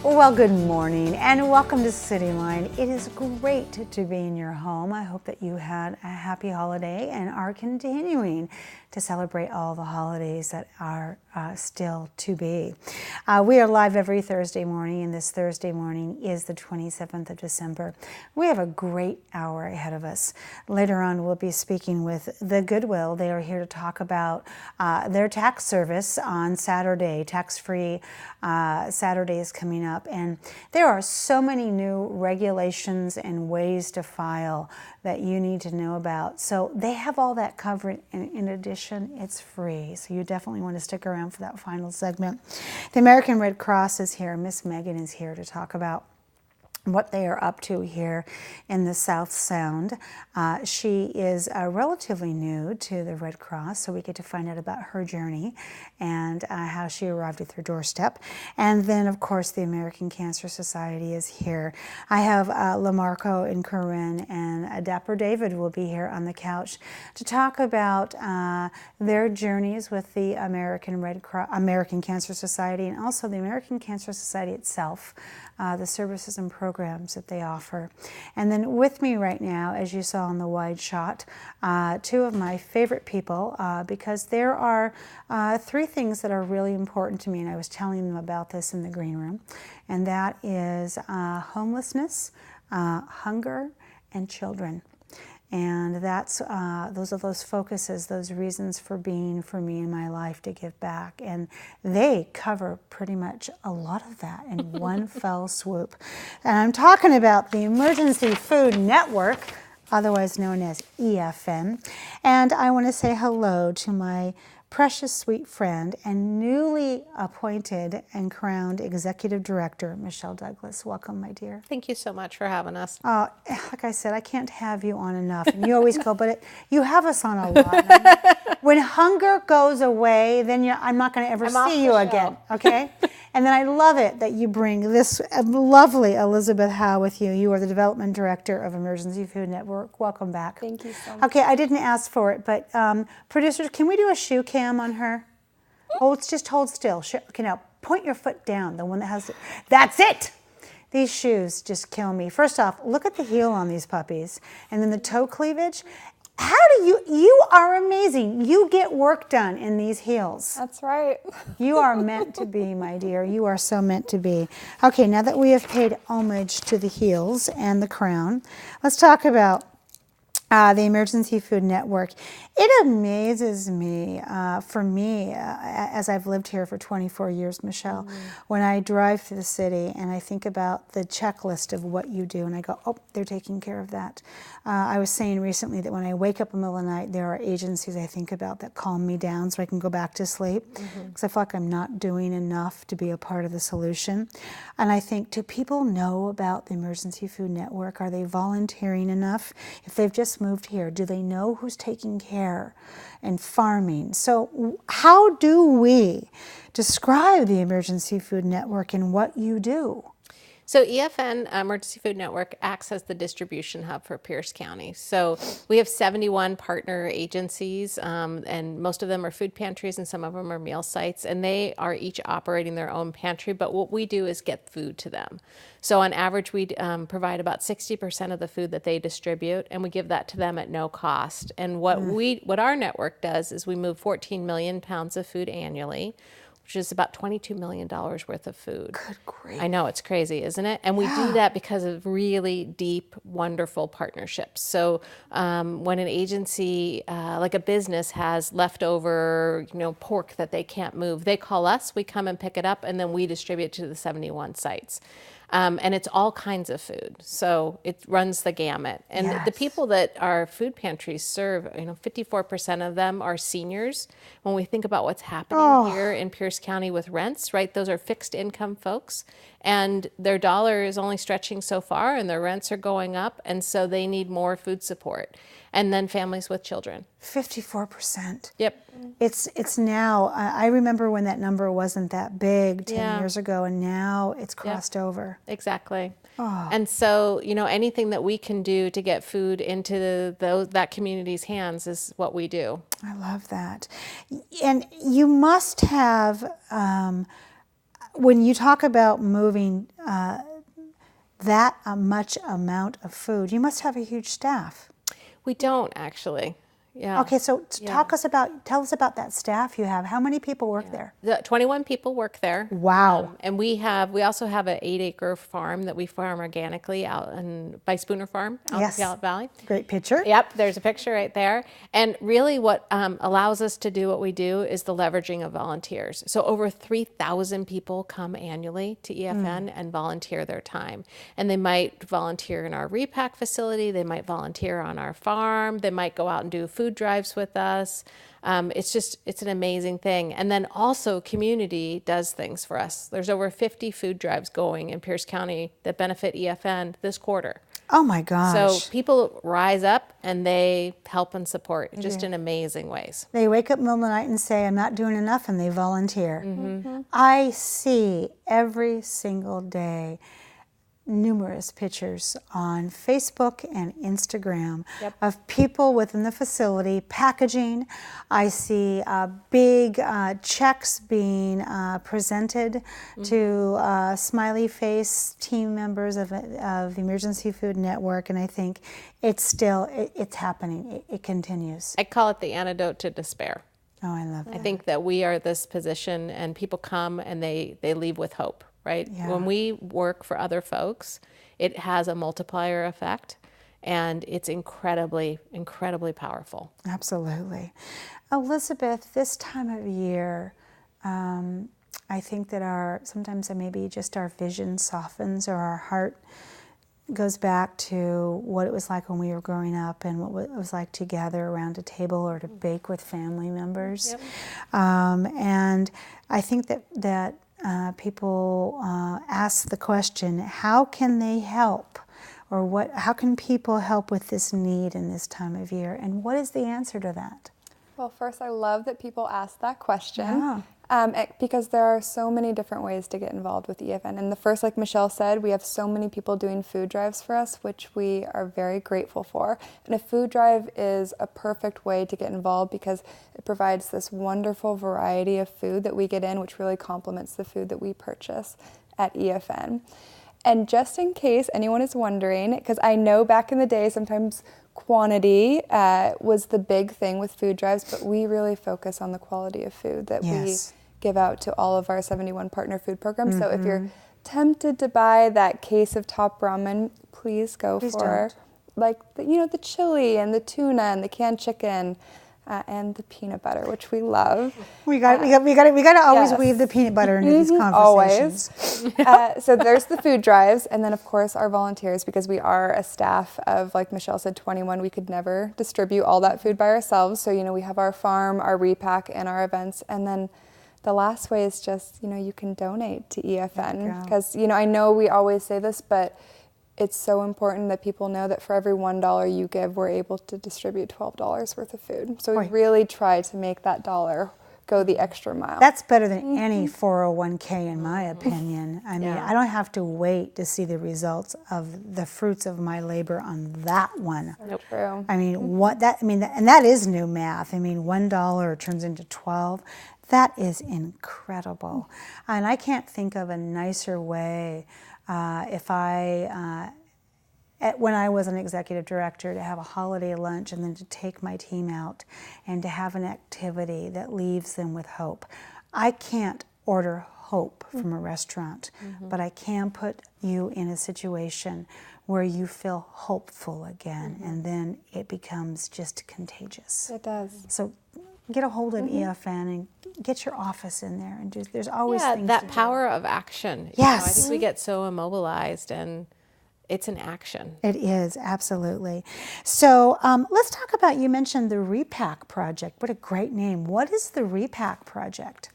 Well, good morning and welcome to CityLine. It is great to be in your home. I hope that you had a happy holiday and are continuing to celebrate all the holidays that are still to be. We are live every Thursday morning, and this Thursday morning is the 27th of December. We have a great hour ahead of us. Later on, we'll be speaking with the Goodwill. They are here to talk about their tax service on Saturday. Tax-free Saturday is coming up, and there are so many new regulations and ways to file that you need to know about. So they have all that covered, and in addition, it's free. So you definitely want to stick around for that final segment. The American Red Cross is here. Miss Megan is here to talk about what they are up to here in the South Sound. She is relatively new to the Red Cross, so we get to find out about her journey and how she arrived at their doorstep. And then, of course, the American Cancer Society is here. I have Lamarco and Corinne and Dapper David will be here on the couch to talk about their journeys with the American Cancer Society, and also the American Cancer Society itself, the services and programs that they offer. And then with me right now, as you saw in the wide shot, two of my favorite people, because there are three things that are really important to me, and I was telling them about this in the green room, and that is homelessness, hunger, and children. And that's those are those focuses, those reasons for being for me in my life to give back. And they cover pretty much a lot of that in one fell swoop. And I'm talking about the Emergency Food Network, otherwise known as EFN. And I want to say hello to my precious sweet friend and newly appointed and crowned executive director, Michelle Douglas. Welcome, my dear. Thank you so much for having us. Like I said, I can't have you on enough. And you always go, but you have us on a lot. When hunger goes away, then I'm not going to ever see you again, okay? And then I love it that you bring this lovely Elizabeth Howe with you. You are the development director of Emergency Food Network. Welcome back. Thank you so much. Okay, I didn't ask for it, but producers, can we do a shoe cam on her? Just hold still. Okay, now point your foot down, the one that has it. That's it! These shoes just kill me. First off, look at the heel on these puppies. And then the toe cleavage. How do you are amazing. You get work done in these heels. That's right. You are meant to be, my dear. You are so meant to be. Okay, now that we have paid homage to the heels and the crown, let's talk about the Emergency Food Network. It amazes me, for me, as I've lived here for 24 years, Michelle, when I drive through the city and I think about the checklist of what you do, and I go, oh, they're taking care of that. I was saying recently that when I wake up in the middle of the night, there are agencies I think about that calm me down so I can go back to sleep, because I feel like I'm not doing enough to be a part of the solution. And I think, do people know about the Emergency Food Network? Are they volunteering enough? If they've just moved here, do they know who's taking care and farming? So how do we describe the Emergency Food Network and what you do? So EFN, Emergency Food Network, acts as the distribution hub for Pierce County. So we have 71 partner agencies, and most of them are food pantries and some of them are meal sites, and they are each operating their own pantry, but what we do is get food to them. So on average, we provide about 60% of the food that they distribute, and we give that to them at no cost. And what our network does is we move 14 million pounds of food annually, which is about $22 million worth of food. Good grief. I know, it's crazy, isn't it? And we do that because of really deep, wonderful partnerships. So when an agency, like a business, has leftover, pork that they can't move, they call us, we come and pick it up, and then we distribute it to the 71 sites. And it's all kinds of food. So it runs the gamut. And Yes. the people that our food pantries serve, 54% of them are seniors. When we think about what's happening here in Pierce County with rents, right? Those are fixed income folks. And their dollar is only stretching so far, and their rents are going up. And so they need more food support. And then families with children. 54%. Yep. It's now, I remember when that number wasn't that big 10 Yeah. years ago, and now it's crossed over. Exactly. And so, anything that we can do to get food into that community's hands is what we do. I love that. And you must have when you talk about moving that much amount of food, you must have a huge staff. We don't actually. Yeah. Okay, so tell us about that staff you have. How many people work there? 21 people work there. Wow. And we also have an 8-acre farm that we farm organically out by Spooner Farm out in the Puyallup Valley. Great picture. Yep, there's a picture right there. And really what allows us to do what we do is the leveraging of volunteers. So over 3,000 people come annually to EFN and volunteer their time. And they might volunteer in our RePack facility. They might volunteer on our farm. They might go out and do food drives with us. It's an amazing thing. And then also community does things for us. There's over 50 food drives going in Pierce County that benefit EFN this quarter. Oh my gosh. So people rise up and they help and support just in amazing ways. They wake up in the middle of the night and say, I'm not doing enough, and they volunteer. I see every single day numerous pictures on Facebook and Instagram of people within the facility packaging. I see big checks being presented to smiley face team members of the Emergency Food Network, and I think it's happening. It continues. I call it the antidote to despair. Oh, I love that. I think that we are this position and people come and they leave with hope. Right? Yeah. When we work for other folks, it has a multiplier effect, and it's incredibly, incredibly powerful. Absolutely. Elizabeth, this time of year, I think that sometimes maybe just our vision softens, or our heart goes back to what it was like when we were growing up and what it was like to gather around a table or to bake with family members. And I think that people ask the question, how can they help? Or how can people help with this need in this time of year? And what is the answer to that? Well, first, I love that people ask that question because there are so many different ways to get involved with EFN. And the first, like Michelle said, we have so many people doing food drives for us, which we are very grateful for. And a food drive is a perfect way to get involved because it provides this wonderful variety of food that we get in, which really complements the food that we purchase at EFN. And just in case anyone is wondering, because I know back in the day sometimes quantity was the big thing with food drives, but we really focus on the quality of food that we give out to all of our 71 partner food programs. So if you're tempted to buy that case of top ramen, please go for the chili and the tuna and the canned chicken. And the peanut butter, which we love. We got to always weave the peanut butter into these conversations. Always. So there's the food drives, and then of course our volunteers, because we are a staff of, like Michelle said, 21. We could never distribute all that food by ourselves. So we have our farm, our RePack, and our events, and then the last way is just you can donate to EFN because I know we always say this, but it's so important that people know that for every $1 you give, we're able to distribute $12 worth of food. So we really try to make that dollar go the extra mile. That's better than any 401k, in my opinion. I mean, I don't have to wait to see the results of the fruits of my labor on that one. So true. I mean, and that is new math. I mean, $1 turns into 12. That is incredible. And I can't think of a nicer way when I was an executive director, to have a holiday lunch and then to take my team out and to have an activity that leaves them with hope. I can't order hope from a restaurant, but I can put you in a situation where you feel hopeful again, and then it becomes just contagious. It does. So get a hold of EFN and get your office in there, and there's always things that to power do. of action. Yes. I think we get so immobilized, and it's an action. It is, absolutely. So let's talk about, you mentioned the RePack Project. What a great name. What is the RePack Project?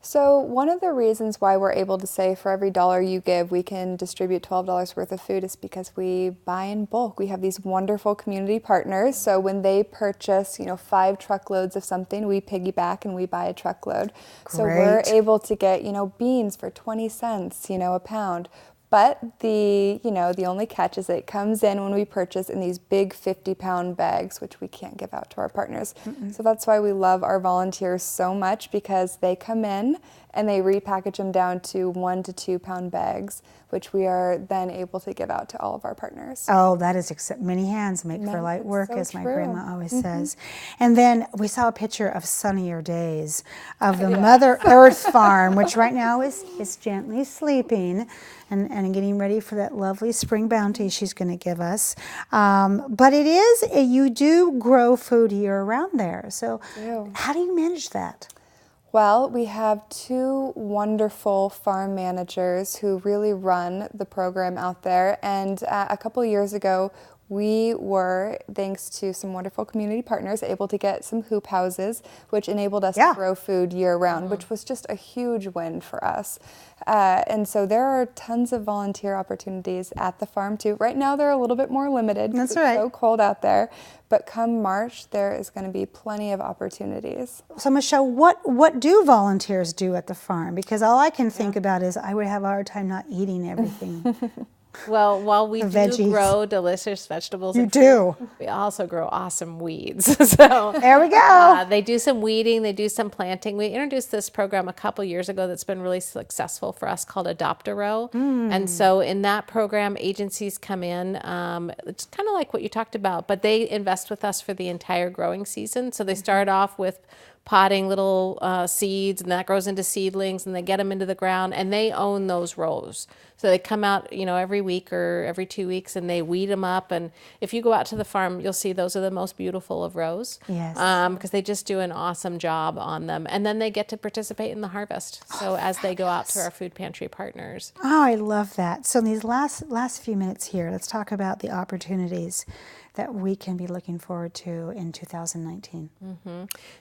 So one of the reasons why we're able to say for every $1 you give, we can distribute $12 worth of food is because we buy in bulk. We have these wonderful community partners. So when they purchase, 5 truckloads of something, we piggyback and we buy a truckload. Great. So we're able to get, beans for 20 cents, a pound. But the only catch is that it comes in when we purchase in these big 50-pound bags, which we can't give out to our partners. So that's why we love our volunteers so much, because they come in and they repackage them down to 1 to 2 pound bags, which we are then able to give out to all of our partners. Oh, that is many hands make for light work, so as my true. grandma always says. And then we saw a picture of sunnier days of the Mother Earth farm, which right now is gently sleeping and getting ready for that lovely spring bounty she's going to give us. But you do grow food year round there. So how do you manage that? Well, we have 2 wonderful farm managers who really run the program out there. And a couple years ago, we were, thanks to some wonderful community partners, able to get some hoop houses, which enabled us to grow food year-round, which was just a huge win for us. And so there are tons of volunteer opportunities at the farm, too. Right now, they're a little bit more limited. That's right. It's so cold out there. But come March, there is going to be plenty of opportunities. So, Michelle, what do volunteers do at the farm? Because all I can think about is I would have a hard time not eating everything. Well, while we do veggies. grow delicious vegetables, You do. we also grow awesome weeds. So There we go. they do some weeding, they do some planting. We introduced this program a couple years ago that's been really successful for us, called Adopt a Row. And so in that program, agencies come in. It's kind of like what you talked about, but they invest with us for the entire growing season. So they start off with potting little seeds, and that grows into seedlings, and they get them into the ground, and they own those rows. So they come out, every week or every 2 weeks, and they weed them up. And if you go out to the farm, you'll see those are the most beautiful of rows. Yes. Because they just do an awesome job on them. And then they get to participate in the harvest. So as they go out to our food pantry partners. Oh, I love that. So in these last few minutes here, let's talk about the opportunities that we can be looking forward to in 2019.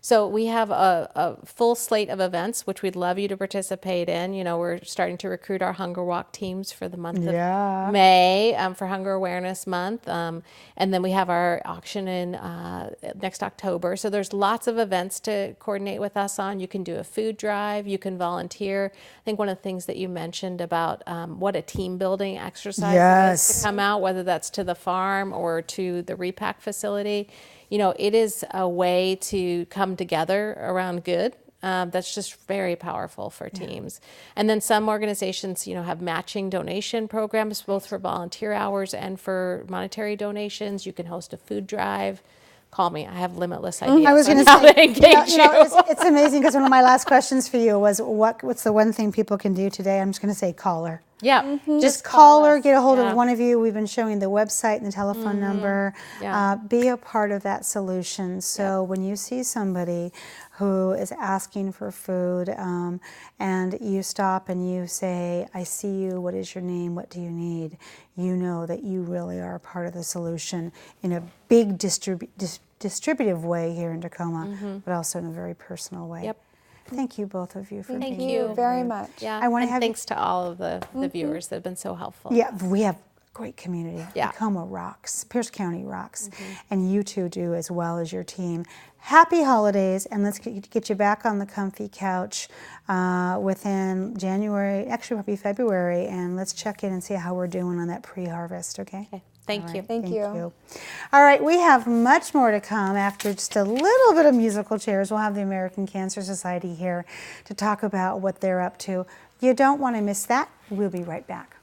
So we have a full slate of events, which we'd love you to participate in. We're starting to recruit our Hunger Walk teams for the month of May, for Hunger Awareness Month. And then we have our auction in next October. So there's lots of events to coordinate with us on. You can do a food drive. You can volunteer. I think one of the things that you mentioned about what a team building exercise is to come out, whether that's to the farm or to the RePack facility. It is a way to come together around good. That's just very powerful for teams. And then some organizations, have matching donation programs, both for volunteer hours and for monetary donations. You can host a food drive. Call me. I have limitless ideas. I was going to say, it's amazing, because one of my last questions for you was, what's the one thing people can do today? I'm just going to say call her. Yeah. Just call her, get a hold of one of you. We've been showing the website and the telephone number. Be a part of that solution. So when you see somebody who is asking for food, and you stop and you say, I see you, what is your name, what do you need? You know that you really are a part of the solution in a big distributive way here in Tacoma, but also in a very personal way. Yep. Thank you, both of you, for being here. Thank you very much. Yeah. I want to have thanks to all of the viewers that have been so helpful. Yeah, we have great community. Yeah. Tacoma rocks. Pierce County rocks. And you two do, as well as your team. Happy holidays, and let's get you back on the comfy couch within January, actually probably February, and let's check in and see how we're doing on that pre-harvest, okay? Thank you. Thank you. All right, we have much more to come after just a little bit of musical chairs. We'll have the American Cancer Society here to talk about what they're up to. You don't want to miss that. We'll be right back.